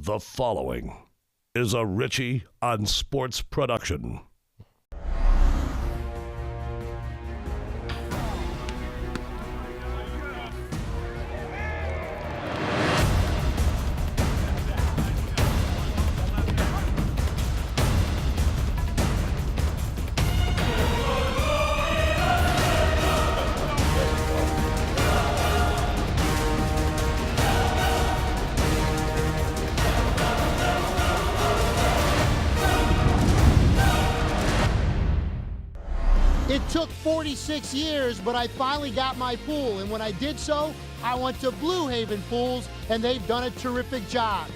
The following is a Richie on Sports production. It took 46 years, but I finally got my pool, and when I did so, I went to Blue Haven Pools, and they've done a terrific job.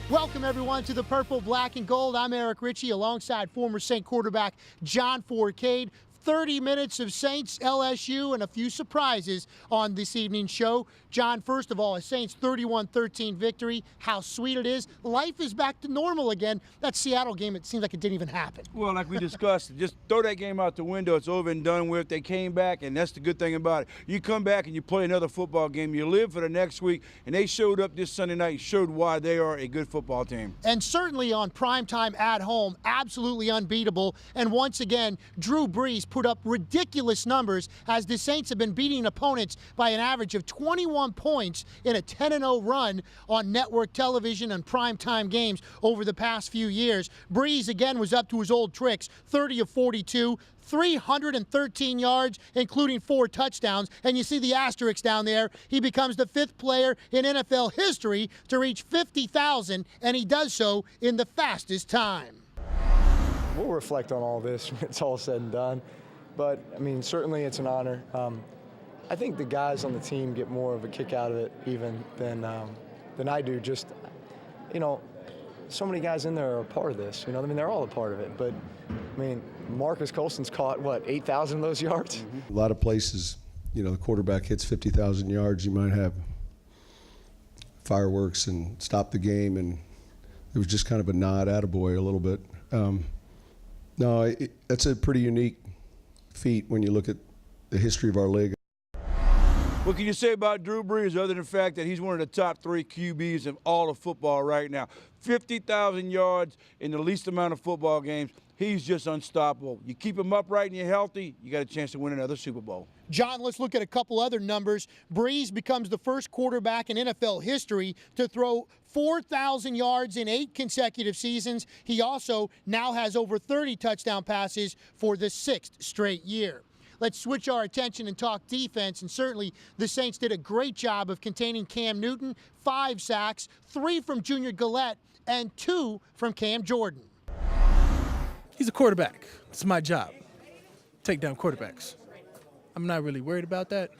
Welcome, everyone, to the Purple, Black, and Gold. I'm Eric Ritchie, alongside former Saint quarterback John Forcade. 30 minutes of Saints, LSU, and a few surprises on this evening's show. John, first of all, a Saints 31-13 victory. How sweet it is. Life is back to normal again. That Seattle game, it seems like it didn't even happen. Well, like we discussed, just throw that game out the window. It's over and done with. They came back, and that's the good thing about it. You come back and you play another football game. You live for the next week, and they showed up this Sunday night and showed why they are a good football team. And certainly on primetime at home, absolutely unbeatable. And once again, Drew Brees put up ridiculous numbers as the Saints have been beating opponents by an average of 21 points in a 10-0 run on network television and primetime games over the past few years. Brees again was up to his old tricks, 30 of 42, 313 yards, including 4 touchdowns. And you see the asterisk down there. He becomes the 5th player in NFL history to reach 50,000, and he does so in the fastest time. We'll reflect on all this when it's all said and done. But, I mean, certainly it's an honor. I think the guys on the team get more of a kick out of it even than I do. Just, you know, so many guys in there are a part of this. You know, I mean, they're all a part of it. But, I mean, Marcus Colston's caught, what, 8,000 of those yards? Mm-hmm. A lot of places, you know, the quarterback hits 50,000 yards. You might have fireworks and stop the game. And it was just kind of a nod, attaboy a little bit. No, that's a pretty unique feat when you look at the history of our league. What can you say about Drew Brees other than the fact that he's one of the top 3 QBs of all of football right now? 50,000 yards in the least amount of football games. He's just unstoppable. You keep him upright and you're healthy, you got a chance to win another Super Bowl. John, let's look at a couple other numbers. Brees becomes the first quarterback in NFL history to throw 4,000 yards in 8 consecutive seasons. He also now has over 30 touchdown passes for the 6th straight year. Let's switch our attention and talk defense, and certainly the Saints did a great job of containing Cam Newton, 5 sacks, 3 from Junior Gillette, and 2 from Cam Jordan. He's a quarterback. It's my job. Take down quarterbacks. I'm not really worried about that.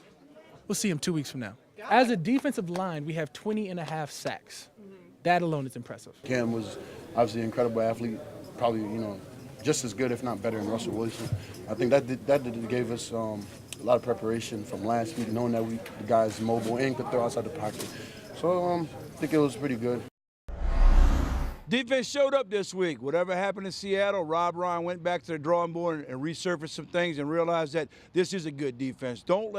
We'll see him 2 weeks from now. As a defensive line, we have 20.5 sacks. That alone is impressive. Cam was obviously an incredible athlete, probably, you know, just as good, if not better, than Russell Wilson. I think that gave us a lot of preparation from last week, knowing that the guy's mobile and could throw outside the pocket. So I think it was pretty good. Defense showed up this week. Whatever happened in Seattle, Rob Ryan went back to the drawing board and resurfaced some things and realized that this is a good defense. Don't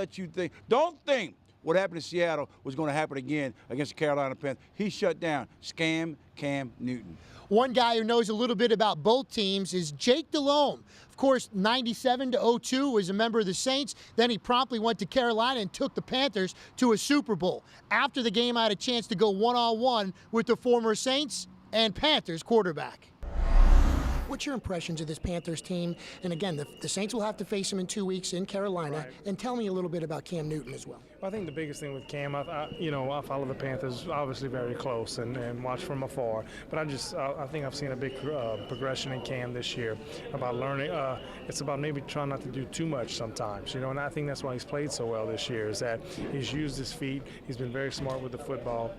think what happened in Seattle was going to happen again against the Carolina Panthers. He shut down Cam Newton. One guy who knows a little bit about both teams is Jake Delhomme. Of course, 97 to 02 was a member of the Saints. Then he promptly went to Carolina and took the Panthers to a Super Bowl. After the game, I had a chance to go one-on-one with the former Saints and Panthers quarterback. What's your impressions of this Panthers team? And again, the Saints will have to face him in 2 weeks in Carolina. Right. And tell me a little bit about Cam Newton as well. I think the biggest thing with Cam, I follow the Panthers obviously very close and watch from afar. But I think I've seen a big progression in Cam this year about learning. It's about maybe trying not to do too much sometimes, you know. And I think that's why he's played so well this year, is that he's used his feet. He's been very smart with the football.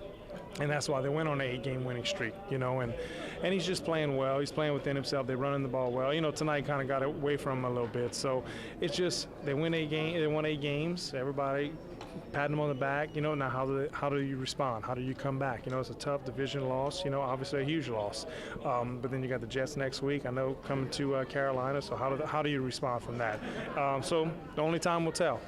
And that's why they went on an 8-game winning streak, you know, and he's just playing well. He's playing within himself. They're running the ball well. You know, tonight kind of got away from him a little bit. So it's just they won 8 games. Everybody patting them on the back. You know, now how do you respond? How do you come back? You know, it's a tough division loss. You know, obviously a huge loss. But then you got the Jets next week. I know coming to Carolina. So how do you respond from that? So the only time will tell.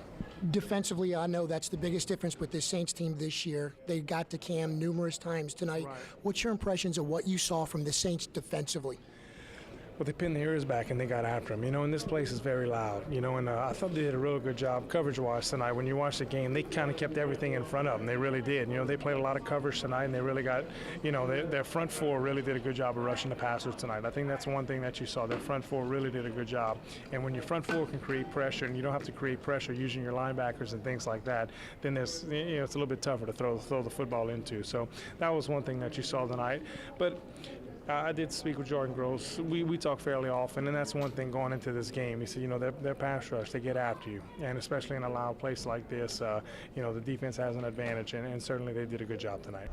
Defensively, I know that's the biggest difference with this Saints team this year. They got to Cam numerous times tonight. Right. What's your impressions of what you saw from the Saints defensively? Well, they pinned the ears back and they got after him. And this place is very loud. And I thought they did a real good job coverage-wise tonight. When you watch the game, they kind of kept everything in front of them. They really did. They played a lot of coverage tonight, and they really got, their front four really did a good job of rushing the passers tonight. I think that's one thing that you saw. Their front four really did a good job. And when your front four can create pressure, and you don't have to create pressure using your linebackers and things like that, then it's a little bit tougher to throw the football into. So that was one thing that you saw tonight. But I did speak with Jordan Gross. We talk fairly often, and that's one thing going into this game. He said, their pass rush, they get after you, and especially in a loud place like this, the defense has an advantage, and certainly they did a good job tonight.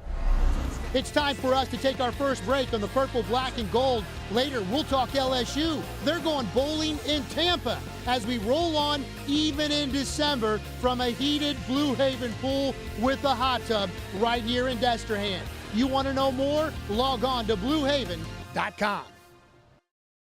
It's time for us to take our first break on the Purple, Black, and Gold. Later, we'll talk LSU. They're going bowling in Tampa as we roll on even in December from a heated Blue Haven pool with a hot tub right here in Destrehan. You want to know more? Log on to bluehaven.com.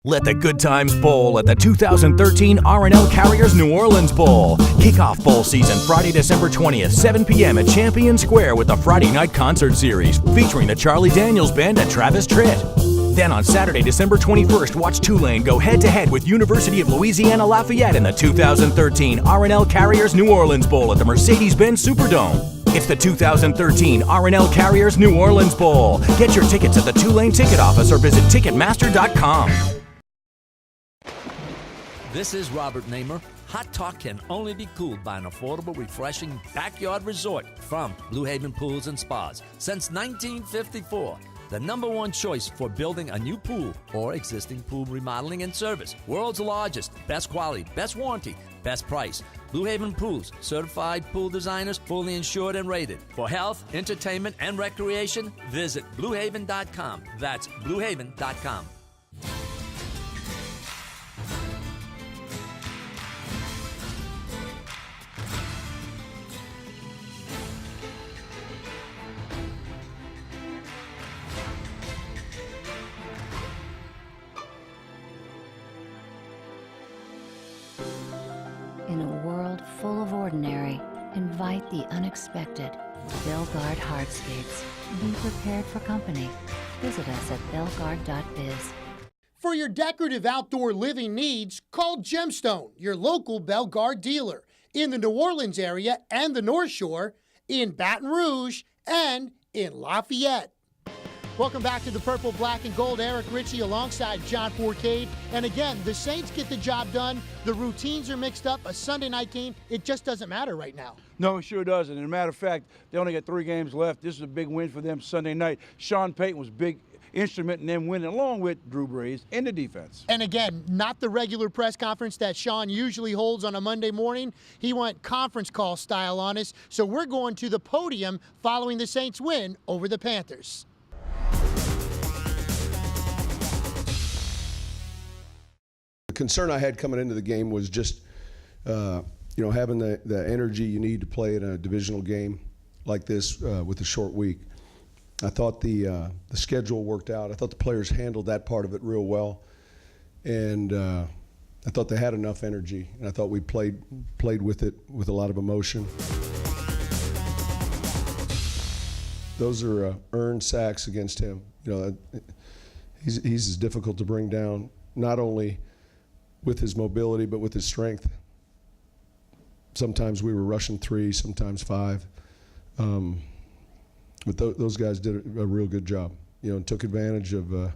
Let the good times bowl at the 2013 R&L Carriers New Orleans Bowl. Kickoff bowl season Friday, December 20th, 7 p.m. at Champion Square with the Friday night concert series featuring the Charlie Daniels Band and Travis Tritt. Then on Saturday, December 21st, watch Tulane go head-to-head with University of Louisiana Lafayette in the 2013 R&L Carriers New Orleans Bowl at the Mercedes-Benz Superdome. It's the 2013 R&L Carriers New Orleans Bowl. Get your tickets at the Tulane ticket office or visit Ticketmaster.com. This is Robert Namer. Hot talk can only be cooled by an affordable, refreshing backyard resort from Blue Haven Pools and Spas. Since 1954, the #1 choice for building a new pool or existing pool remodeling and service. World's largest, best quality, best warranty, best price. Blue Haven Pools, certified pool designers, fully insured and rated. For health, entertainment, and recreation, visit bluehaven.com. That's bluehaven.com. In a world full of ordinary, invite the unexpected. Bellegarde Hardscapes. Be prepared for company. Visit us at bellegarde.biz. For your decorative outdoor living needs, call Gemstone, your local Bellegarde dealer, in the New Orleans area and the North Shore, in Baton Rouge, and in Lafayette. Welcome back to the Purple, Black, and Gold. Eric Ritchie alongside John Fourcade. And again, the Saints get the job done. The routines are mixed up. A Sunday night game, it just doesn't matter right now. No, it sure doesn't. As a matter of fact, they only got 3 games left. This is a big win for them Sunday night. Sean Payton was a big instrument in them winning, along with Drew Brees in the defense. And again, not the regular press conference that Sean usually holds on a Monday morning. He went conference call style on us. So we're going to the podium following the Saints win over the Panthers. The concern I had coming into the game was just, having the energy you need to play in a divisional game like this with a short week. I thought the schedule worked out. I thought the players handled that part of it real well, and I thought they had enough energy, and I thought we played with it with a lot of emotion. Those are earned sacks against him. He's as difficult to bring down, not only with his mobility, but with his strength. Sometimes we were rushing 3, sometimes 5. But those guys did a real good job, and took advantage of the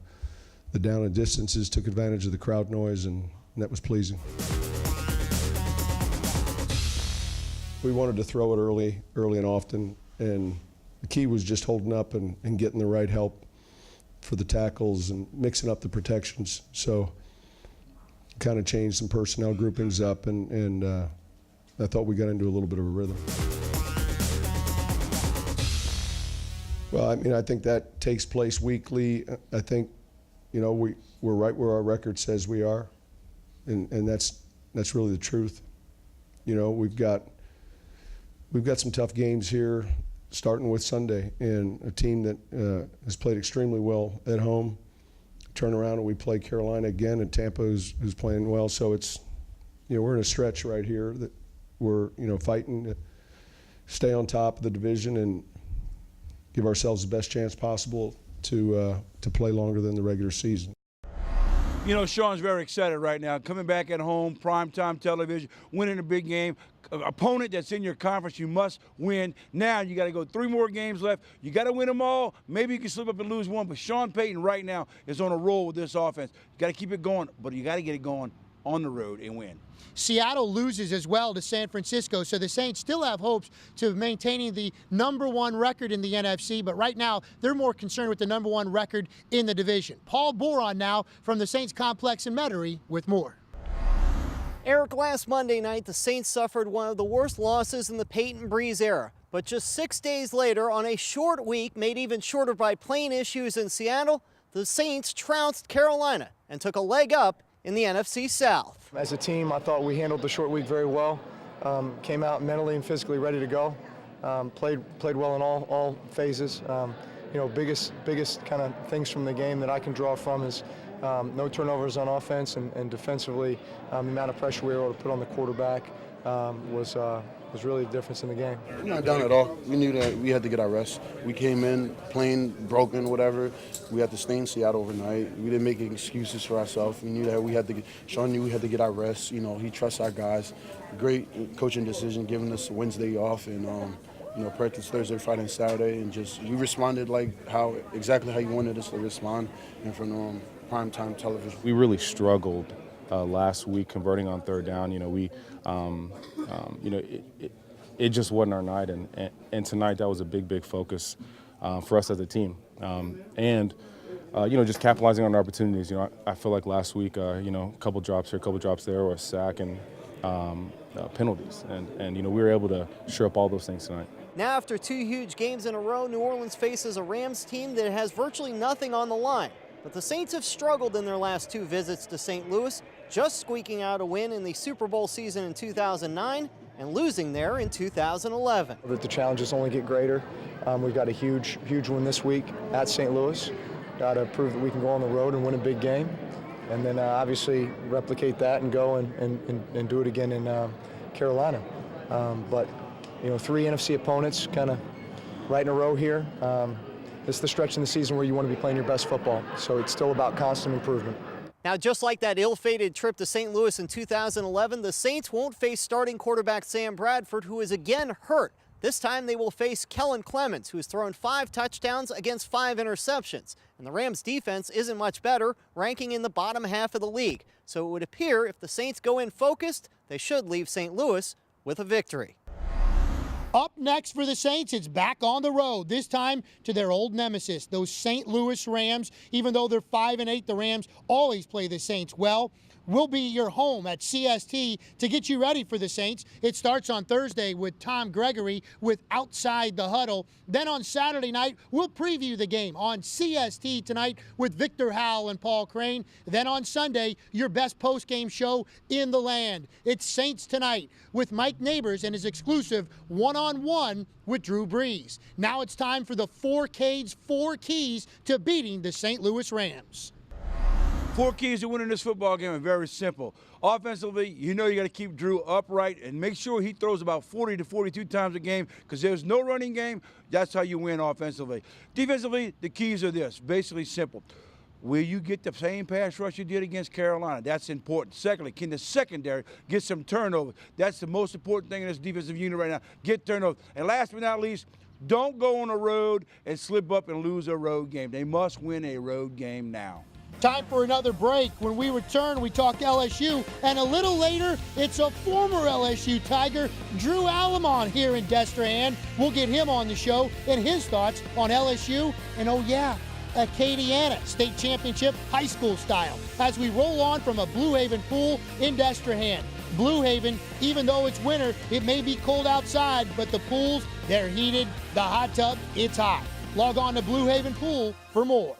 down and distances, took advantage of the crowd noise, and that was pleasing. We wanted to throw it early and often, and the key was just holding up and getting the right help for the tackles and mixing up the protections. So kind of changed some personnel groupings up, and I thought we got into a little bit of a rhythm. Well, I think that takes place weekly. I think, we're right where our record says we are, and that's really the truth. We've got some tough games here, starting with Sunday, and a team that has played extremely well at home. Turn around and we play Carolina again, and Tampa who's playing well. So it's, we're in a stretch right here that we're fighting to stay on top of the division and give ourselves the best chance possible to play longer than the regular season. You know, Sean's very excited right now. Coming back at home, primetime television, winning a big game. Opponent that's in your conference, you must win. Now you got to go 3 more games left. You got to win them all. Maybe you can slip up and lose one, but Sean Payton right now is on a roll with this offense. You got to keep it going, but you got to get it going on the road and win. Seattle loses as well to San Francisco, so the Saints still have hopes to maintaining the #1 record in the NFC, but right now they're more concerned with the #1 record in the division. Paul Boron now from the Saints complex in Metairie with more. Eric, last Monday night, the Saints suffered one of the worst losses in the Peyton Breeze era. But just 6 days later, on a short week, made even shorter by plane issues in Seattle, the Saints trounced Carolina and took a leg up in the NFC South. As a team, I thought we handled the short week very well. Came out mentally and physically ready to go. Played well in all phases. Biggest kind of things from the game that I can draw from is no turnovers on offense, and defensively, the amount of pressure we were able to put on the quarterback was really the difference in the game. We're not down at all. We knew that we had to get our rest. We came in playing broken, whatever. We had to stay in Seattle overnight. We didn't make any excuses for ourselves. We knew that Sean knew we had to get our rest. He trusts our guys. Great coaching decision, giving us Wednesday off and practice Thursday, Friday, and Saturday, and we responded exactly how you wanted us to respond in front of primetime television. We really struggled last week converting on third down. It just wasn't our night, and tonight that was a big focus for us as a team. Just capitalizing on our opportunities. I feel like last week, a couple drops here, a couple drops there, or a sack and penalties, and we were able to shore up all those things tonight. Now, after 2 huge games in a row, New Orleans faces a Rams team that has virtually nothing on the line. But the Saints have struggled in their last 2 visits to St. Louis, just squeaking out a win in the Super Bowl season in 2009 and losing there in 2011. But the challenges only get greater. We've got a huge win this week at St. Louis. Got to prove that we can go on the road and win a big game, and then obviously replicate that and go and do it again in Carolina. But 3 NFC opponents kind of right in a row here. It's the stretch in the season where you want to be playing your best football, so it's still about constant improvement. Now, just like that ill-fated trip to St. Louis in 2011, the Saints won't face starting quarterback Sam Bradford, who is again hurt. This time they will face Kellen Clemens, who has thrown 5 touchdowns against 5 interceptions. And the Rams' defense isn't much better, ranking in the bottom half of the league. So it would appear if the Saints go in focused, they should leave St. Louis with a victory. Up next for the Saints, it's back on the road, this time to their old nemesis, those St. Louis Rams. Even though they're 5-8, the Rams always play the Saints well. We'll be your home at CST to get you ready for the Saints. It starts on Thursday with Tom Gregory with Outside the Huddle. Then on Saturday night, we'll preview the game on CST tonight with Victor Howell and Paul Crane. Then on Sunday, your best post-game show in the land. It's Saints Tonight with Mike Neighbors and his exclusive one-on-one with Drew Brees. Now it's time for the 4Ks, 4 keys to beating the St. Louis Rams. 4 keys to winning this football game are very simple. Offensively, you got to keep Drew upright and make sure he throws about 40 to 42 times a game because there's no running game. That's how you win offensively. Defensively, the keys are this, basically simple. Will you get the same pass rush you did against Carolina? That's important. Secondly, can the secondary get some turnovers? That's the most important thing in this defensive unit right now, get turnovers. And last but not least, don't go on the road and slip up and lose a road game. They must win a road game now. Time for another break. When we return, we talk LSU, and a little later, it's a former LSU Tiger, Drew Alamon, here in Destrehan. We'll get him on the show and his thoughts on LSU, and Acadiana State Championship high school style, as we roll on from a Blue Haven pool in Destrehan. Blue Haven, even though it's winter, it may be cold outside, but the pools, they're heated. The hot tub, it's hot. Log on to Blue Haven Pool for more.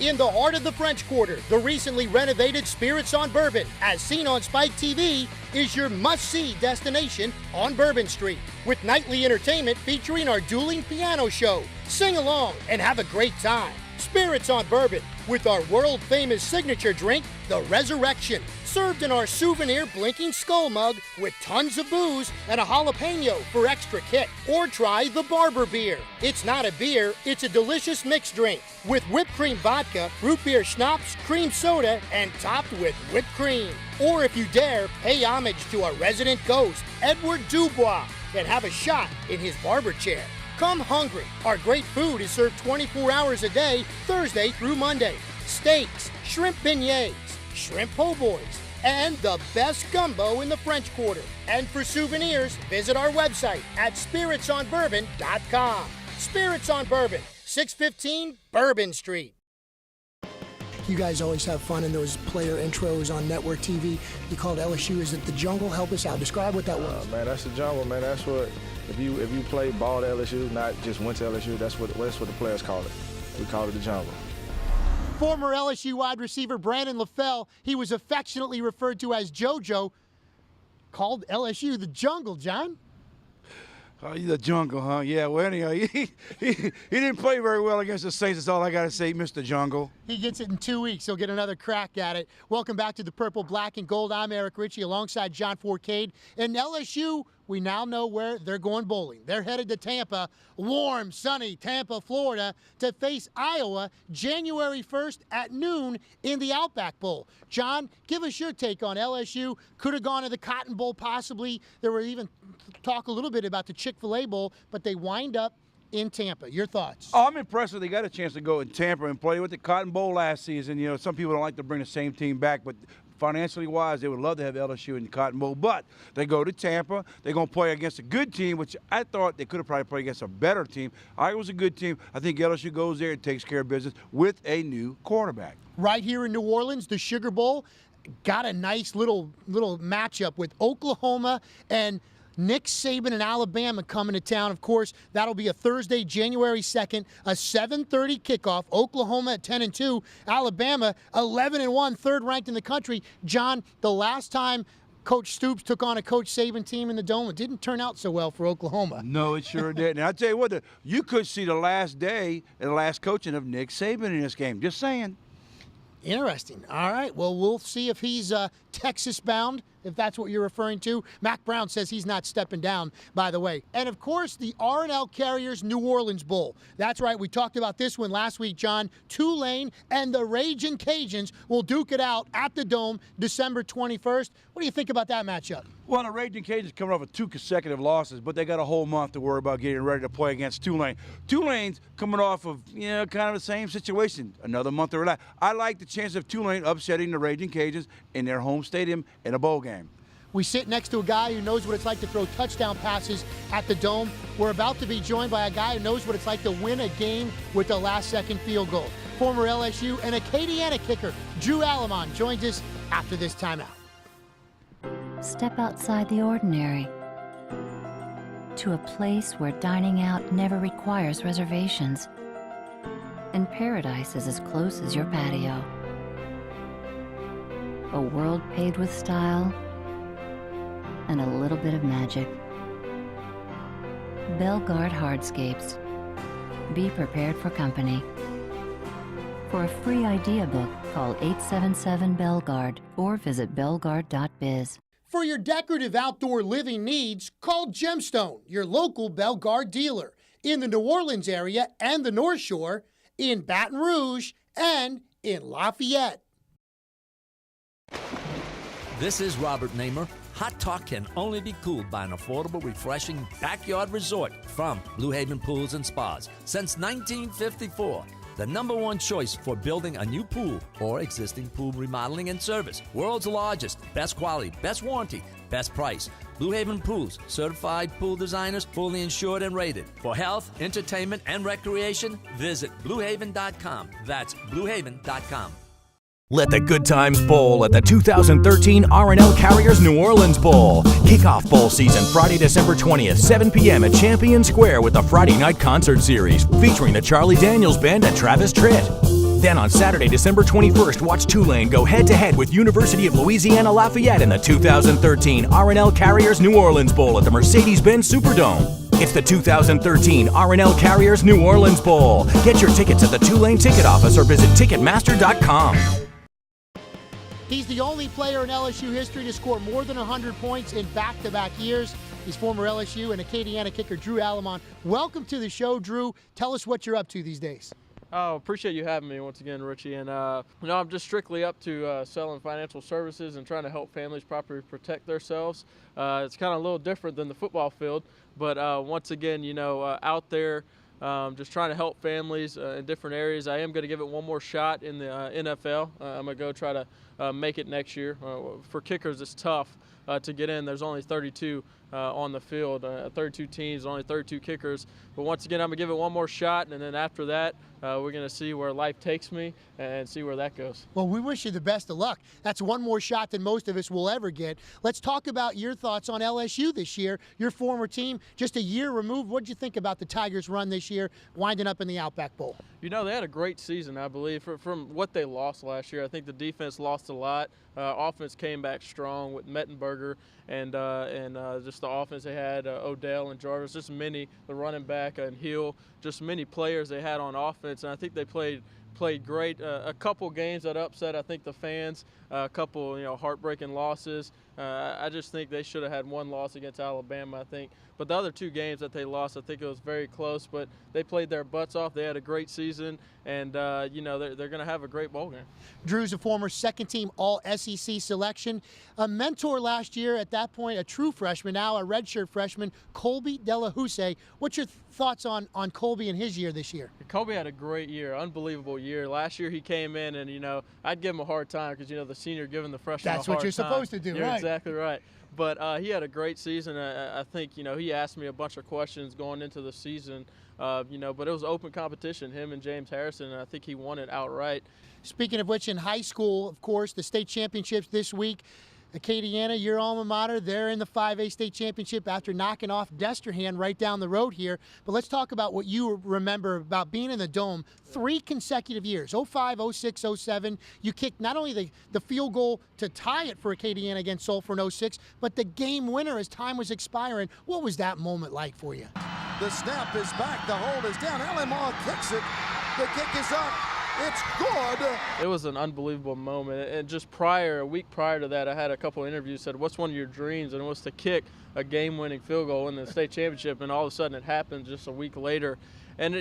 In the heart of the French Quarter, the recently renovated Spirits on Bourbon, as seen on Spike TV, is your must-see destination on Bourbon Street, with nightly entertainment featuring our dueling piano show. Sing along and have a great time. Spirits on Bourbon, with our world-famous signature drink, the Resurrection. served in our souvenir blinking skull mug with tons of booze and a jalapeno for extra kick. Or try the Barber Beer. It's not a beer, it's a delicious mixed drink with whipped cream vodka, root beer schnapps, cream soda, and topped with whipped cream. Or if you dare, pay homage to our resident ghost, Edward Dubois, and have a shot in his barber chair. Come hungry. Our great food is served 24 hours a day, Thursday through Monday. Steaks, shrimp beignets, shrimp po' boys, and the best gumbo in the French Quarter. And for souvenirs, visit our website at spiritsonbourbon.com. Spirits on Bourbon, 615 Bourbon Street. You guys always have fun in those player intros on network TV. You called LSU, is it the jungle? Help us out. Describe what that was. Man, that's the jungle, man. That's what, if you play ball at LSU, not just went to LSU, that's what the players call it. We call it the jungle. Former LSU wide receiver Brandon LaFell, he was affectionately referred to as JoJo, called LSU the jungle, John. Oh, the jungle, huh? Yeah, well, anyhow, he didn't play very well against the Saints. That's all I got to say, Mr. Jungle. He gets it in 2 weeks. He'll get another crack at it. Welcome back to the Purple, Black, and Gold. I'm Eric Ritchie alongside John Forcade. And LSU, we now know where they're going bowling. They're headed to Tampa, warm, sunny Tampa, Florida, to face Iowa January 1st at noon in the Outback Bowl. John, give us your take on LSU. Could have gone to the Cotton Bowl possibly. There were even talk a little bit about the Chick-fil-A Bowl, but they wind up in Tampa. Your thoughts? Oh, I'm impressed that they got a chance to go in Tampa and play with the Cotton Bowl last season. You know, some people don't like to bring the same team back, but financially wise, they would love to have LSU in the Cotton Bowl. But they go to Tampa. They're going to play against a good team, which I thought they could have probably played against a better team. Iowa's a good team. I think LSU goes there and takes care of business with a new quarterback. Right here in New Orleans, the Sugar Bowl got a nice little matchup with Oklahoma and Nick Saban and Alabama coming to town. Of course, that'll be a Thursday, January 2nd, a 7:30 kickoff. Oklahoma at 10-2, Alabama 11-1, third ranked in the country. John, the last time Coach Stoops took on a Coach Saban team in the Dome, it didn't turn out so well for Oklahoma. No, it sure didn't. And I tell you what, you could see the last day and the last coaching of Nick Saban in this game. Just saying. Interesting. All right. Well, we'll see if he's Texas-bound, if that's what you're referring to. Mac Brown says he's not stepping down, by the way. And, of course, the R&L Carriers New Orleans Bowl. That's right. We talked about this one last week, John. Tulane and the Ragin' Cajuns will duke it out at the Dome December 21st. What do you think about that matchup? Well, the Ragin' Cajuns coming off of 2 consecutive losses, but they got a whole month to worry about getting ready to play against Tulane. Tulane's coming off of, kind of the same situation. Another month to relax. I like the chance of Tulane upsetting the Ragin' Cajuns in their home stadium in a bowl game. We sit next to a guy who knows what it's like to throw touchdown passes at the Dome. We're about to be joined by a guy who knows what it's like to win a game with a last-second field goal. Former LSU and Acadiana kicker Drew Alamon joins us after this timeout. Step outside the ordinary to a place where dining out never requires reservations, and paradise is as close as your patio. A world paved with style and a little bit of magic. Bellegarde Hardscapes. Be prepared for company. For a free idea book, call 877-BELLEGARDE or visit bellegarde.biz. For your decorative outdoor living needs, call Gemstone, your local Bellegarde dealer, in the New Orleans area and the North Shore, in Baton Rouge, and in Lafayette. This is Robert Namer. Hot talk can only be cooled by an affordable, refreshing backyard resort from Blue Haven Pools and Spas. Since 1954, the #1 choice for building a new pool or existing pool remodeling and service. World's largest, best quality, best warranty, best price. Blue Haven Pools, certified pool designers, fully insured and rated. For health, entertainment, and recreation, visit bluehaven.com. That's bluehaven.com. Let the good times bowl at the 2013 R&L Carriers New Orleans Bowl. Kickoff bowl season Friday, December 20th, 7 p.m. at Champion Square with the Friday night concert series featuring the Charlie Daniels Band and Travis Tritt. Then on Saturday, December 21st, watch Tulane go head-to-head with University of Louisiana Lafayette in the 2013 R&L Carriers New Orleans Bowl at the Mercedes-Benz Superdome. It's the 2013 R&L Carriers New Orleans Bowl. Get your tickets at the Tulane ticket office or visit Ticketmaster.com. He's the only player in LSU history to score more than 100 points in back-to-back years. He's former LSU and Acadiana kicker Drew Alamon. Welcome to the show, Drew. Tell us what you're up to these days. Oh, appreciate you having me once again, Richie. And, I'm just strictly up to selling financial services and trying to help families properly protect themselves. It's kind of a little different than the football field, but once again, out there just trying to help families in different areas. I am going to give it one more shot in the NFL. I'm going to go try to make it next year. For kickers, it's tough to get in. There's only 32 on the field, 32 teams, only 32 kickers. But once again, I'm going to give it one more shot, and then after that, we're going to see where life takes me and see where that goes. Well, we wish you the best of luck. That's one more shot than most of us will ever get. Let's talk about your thoughts on LSU this year, your former team, just a year removed. What did you think about the Tigers' run this year, winding up in the Outback Bowl? They had a great season, I believe, from what they lost last year. I think the defense lost a lot. Offense came back strong with Mettenberger and just the offense they had, Odell and Jarvis, just many, the running back and Hill, just many players they had on offense, and I think they played great. A couple games that upset, I think, the fans, a couple, heartbreaking losses. I just think they should have had one loss against Alabama, I think. But the other two games that they lost, I think it was very close, but they played their butts off. They had a great season, and, they're going to have a great bowl game. Drew's a former second-team All-SEC selection, a mentor last year, at that point a true freshman, now a redshirt freshman, Colby Delahousse. What's your thoughts on Colby and his year this year? Colby had a great year, unbelievable year. Last year he came in and, I'd give him a hard time because, the senior giving the freshman That's a hard what you're time. supposed to do, You're right? Exactly right. But he had a great season. I think, he asked me a bunch of questions going into the season, but it was open competition, him and James Harrison, and I think he won it outright. Speaking of which, in high school, of course, the state championships this week. Acadiana, your alma mater, they're in the 5A state championship after knocking off Destrehan right down the road here. But let's talk about what you remember about being in the Dome 3 consecutive years, 05, 06, 07. You kicked not only the field goal to tie it for Acadiana against Sulphur in 06, but the game winner as time was expiring. What was that moment like for you? The snap is back. The hold is down. Alamaw kicks it. The kick is up. It's good. It was an unbelievable moment. And just a week prior to that, I had a couple interviews said, what's one of your dreams? And it was to kick a game-winning field goal in the state championship. And all of a sudden it happened just a week later. And,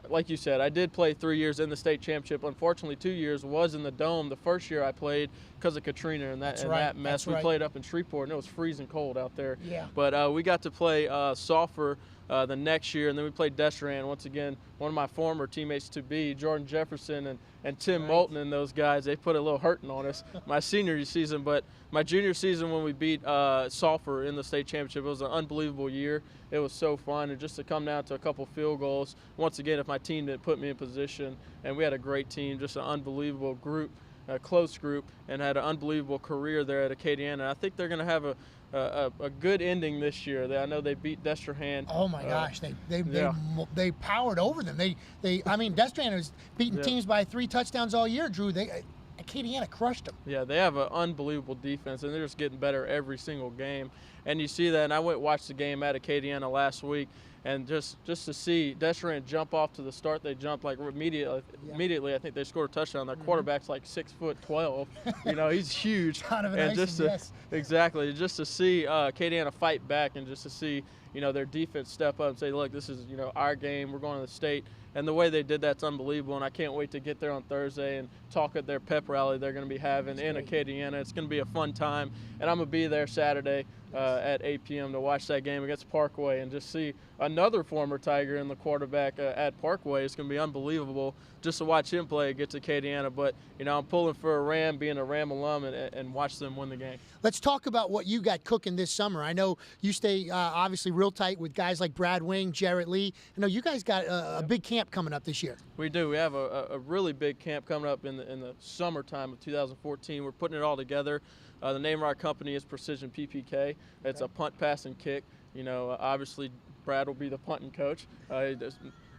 like you said, I did play 3 years in the state championship. Unfortunately, 2 years was in the Dome. The first year I played because of Katrina and that mess. We played up in Shreveport, and it was freezing cold out there. Yeah. But we got to play Sulphur the next year, and then we played Destrehan. Once again, one of my former teammates to be, Jordan Jefferson and Tim Moulton and those guys, they put a little hurting on us my senior season. But my junior season when we beat Sulphur in the state championship, it was an unbelievable year. It was so fun, and just to come down to a couple field goals. Once again, if my team didn't put me in position, and we had a great team, just an unbelievable group, a close group, and had an unbelievable career there at Acadiana. I think they're going to have a good ending this year. I know they beat Destrehan. Oh my gosh, they powered over them. Destrehan was beating teams by 3 touchdowns all year. Drew, Acadiana crushed them. Yeah, they have an unbelievable defense, and they're just getting better every single game. And you see that. And I went and watched the game at Acadiana last week, and just to see Destrehan jump off to the start, they jumped like immediately. Yeah. Immediately, I think they scored a touchdown. Their quarterback's like 6'12". He's huge. Kind of an and just to, exactly, just to see Acadiana fight back, and just to see their defense step up and say, look, this is our game. We're going to the state. And the way they did that's unbelievable, and I can't wait to get there on Thursday and talk at their pep rally they're going to be having in Acadiana. It's going to be a fun time, and I'm going to be there Saturday at 8 p.m. to watch that game against Parkway and just see another former Tiger in the quarterback at Parkway. It's going to be unbelievable just to watch him play against Acadiana. But, I'm pulling for a Ram, being a Ram alum, and watch them win the game. Let's talk about what you got cooking this summer. I know you stay obviously real tight with guys like Brad Wing, Jarrett Lee. I know you guys got a big camp coming up this year. We do. We have a really big camp coming up in the summertime of 2014. We're putting it all together. The name of our company is Precision PPK. It's a punt, pass, and kick. Obviously Brad will be the punting coach.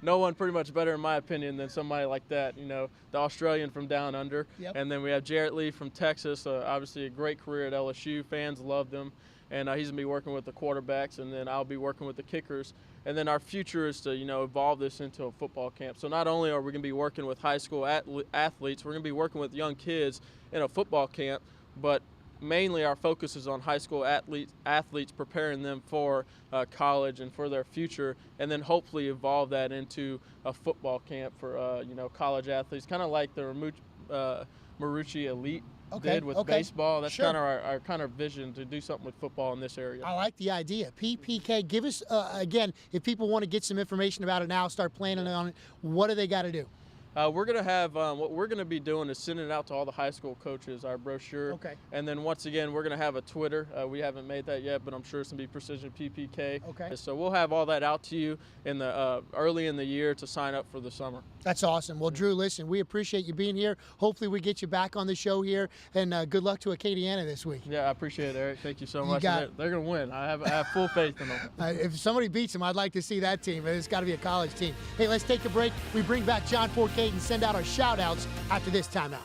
No one pretty much better, in my opinion, than somebody like that, the Australian from down under. Yep. And then we have Jarrett Lee from Texas, obviously a great career at LSU. Fans loved him. and he's going to be working with the quarterbacks, and then I'll be working with the kickers. And then our future is to, evolve this into a football camp. So not only are we going to be working with high school athletes, we're going to be working with young kids in a football camp, but mainly our focus is on high school athletes, preparing them for college and for their future, and then hopefully evolve that into a football camp for college athletes, kind of like the Marucci Elite did with baseball. That's kind of our kind of vision, to do something with football in this area. I like the idea. PPK, give us, again, if people want to get some information about it now, start planning on it, what do they got to do? We're going to have, what we're going to be doing is sending it out to all the high school coaches, our brochure. Okay. And then once again, we're going to have a Twitter. We haven't made that yet, but I'm sure it's going to be Precision PPK. Okay. So we'll have all that out to you in the early in the year to sign up for the summer. That's awesome. Well, Drew, listen, we appreciate you being here. Hopefully we get you back on the show here, and good luck to Acadiana this week. Yeah, I appreciate it, Eric. Thank you so much. They're going to win. I have full faith in them. If somebody beats them, I'd like to see that team. It's got to be a college team. Hey, let's take a break. We bring back John Forcade and send out our shout-outs after this timeout.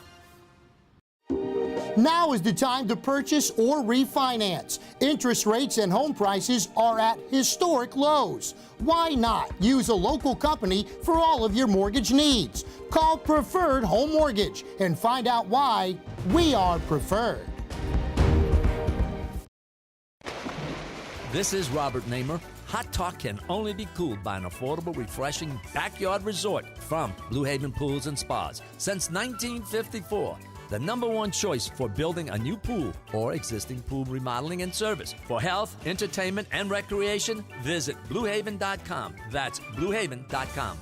Now is the time to purchase or refinance. Interest rates and home prices are at historic lows. Why not use a local company for all of your mortgage needs? Call Preferred Home Mortgage and find out why we are preferred. This is Robert Namer. Hot talk can only be cooled by an affordable, refreshing backyard resort from Blue Haven Pools and Spas. Since 1954, the #1 choice for building a new pool or existing pool remodeling and service. For health, entertainment, and recreation, visit BlueHaven.com. That's BlueHaven.com.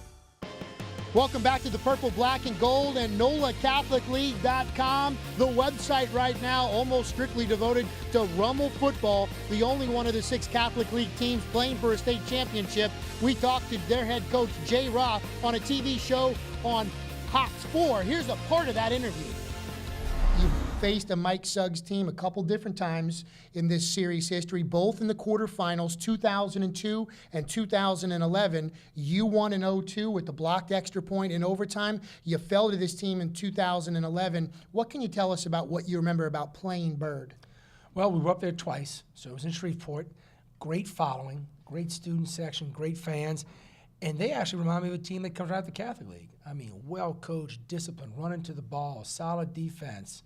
Welcome back to the Purple, Black, and Gold and NOLACatholicLeague.com. The website right now almost strictly devoted to Rummel football, the only one of the 6 Catholic League teams playing for a state championship. We talked to their head coach, Jay Roth, on a TV show on Cox 4. Here's a part of that interview. You've faced a Mike Suggs team a couple different times in this series history, both in the quarterfinals, 2002 and 2011. You won in 2002 with the blocked extra point in overtime. You fell to this team in 2011. What can you tell us about what you remember about playing Bird? Well, we were up there twice, so it was in Shreveport. Great following, great student section, great fans. And they actually remind me of a team that comes out of the Catholic League. I mean, well-coached, disciplined, running to the ball, solid defense,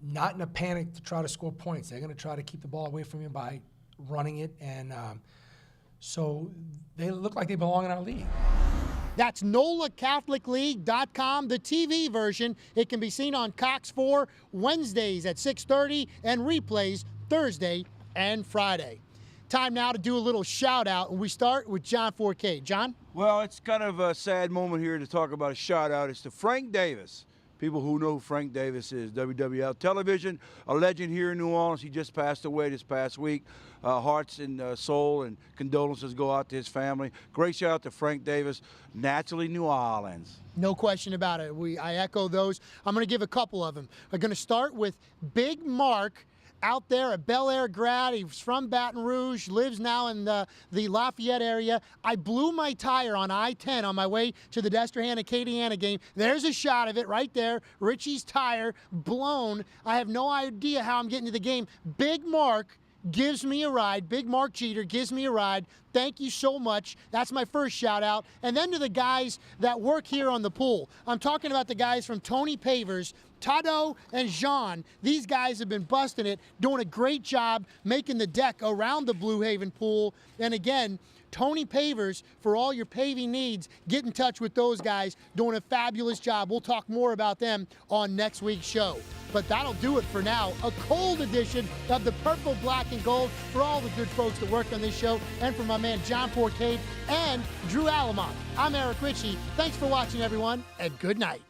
not in a panic to try to score points. They're going to try to keep the ball away from you by running it. And so they look like they belong in our league. That's NOLACatholicLeague.com, the TV version. It can be seen on Cox 4 Wednesdays at 6:30 and replays Thursday and Friday. Time now to do a little shout out, and we start with John Forcade. John? Well, it's kind of a sad moment here to talk about a shout out. It's to Frank Davis. People who know who Frank Davis is, WWL Television, a legend here in New Orleans. He just passed away this past week. Hearts and soul and condolences go out to his family. Great shout out to Frank Davis, naturally New Orleans. No question about it. I echo those. I'm going to give a couple of them. I'm going to start with Big Mark out there at Bel Air grad. He's from Baton Rouge, lives now in the Lafayette area. I blew my tire on I-10 on my way to the Destrehan-Acadiana game. There's a shot of it right there. Richie's tire blown. I have no idea how I'm getting to the game. Big Mark gives me a ride. Big Mark Jeter gives me a ride. Thank you so much. That's my first shout out. And then to the guys that work here on the pool. I'm talking about the guys from Tony Pavers, Tado and Jean. These guys have been busting it, doing a great job making the deck around the Blue Haven pool. And again, Tony Pavers, for all your paving needs, get in touch with those guys, doing a fabulous job. We'll talk more about them on next week's show. But that'll do it for now. A cold edition of the Purple, Black, and Gold for all the good folks that work on this show, and for my man John Forcade and Drew Alamont. I'm Eric Ritchie. Thanks for watching, everyone, and good night.